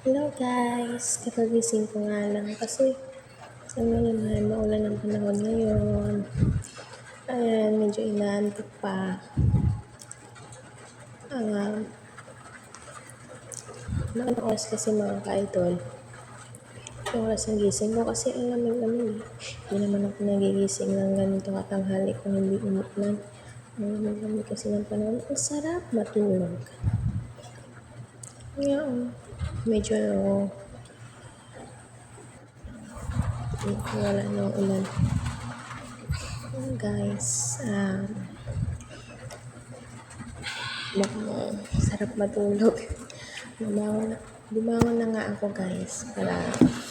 Hello guys, kakagising ko nga lang kasi alam mo naman maulan ang panahon ngayon. Ayan, medyo inaantok pa. Ah, mga oras kasi mga ka-idol. Yung oras ng gising ko kasi ang lamig-lamig eh. Hindi naman ako nagigising ng ganito katanghali kung hindi umulan. Ang lamig-lamig kasi ng panahon. Ang sarap matulog. Kaya medyo wala nang ulan. Guys, sarap matulog. Bumangon na, bumangon na nga ako guys para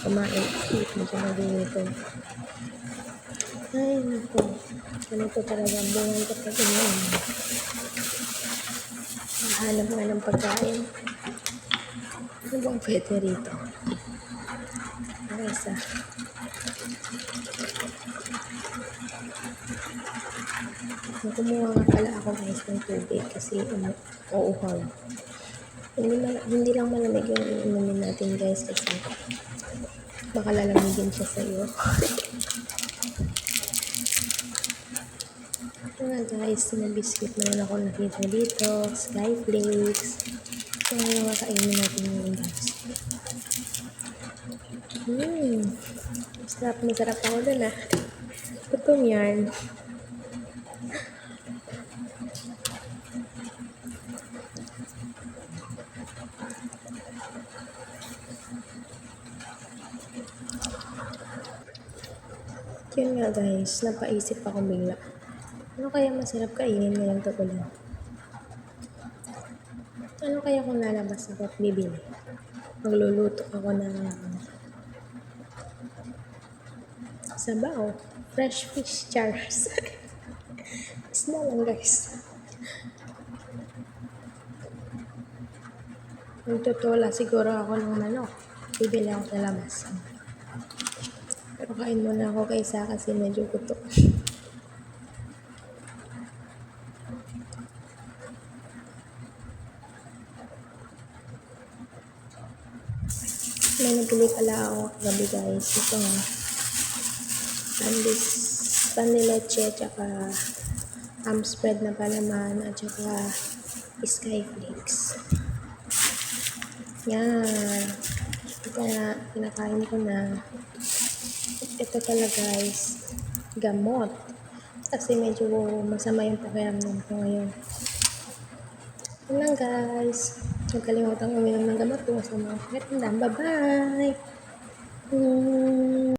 kumain. Medyo naginito. Ay, naku. Ganito talaga buhay kapag uminom. Hanap nga ng pagkain. Ano bang pwede rito? Isa. Kumuha nga pala ako guys ng tubig kasi uuhaw. Hindi lang malamig yung inumin natin guys kasi baka lalamigin siya sa iyo. Ito nga guys, may biscuit naman ako nakita dito, Skyflakes. So ngayon makainin natin yung guys. Masarap ako dun ah. Gutom yan. Yun nga guys, napaisip ako bigla. Ano kaya masarap kainin ngayong tag-ulan? Ano kaya kung lalabas ako at bibili? Magluluto ako ng sabaw. Fresh fish chars. Isda lang guys. Magtutula siguro ako ng manok. Bibili ako sa labas. Pero kain muna ako kaysa kasi medyo gutom. May nabili pala ako gabi guys. Ito nga. Pandy leche at saka spread na palaman at saka Skyflakes. Yan. Ito na, pinakain ko na. Ito pala guys, gamot. Kasi medyo masama yung pakiramdam ko ngayon. Yun lang guys. Huwag kalimutang uminom ng gamot kung masama ang pakiramdam. Bye-bye!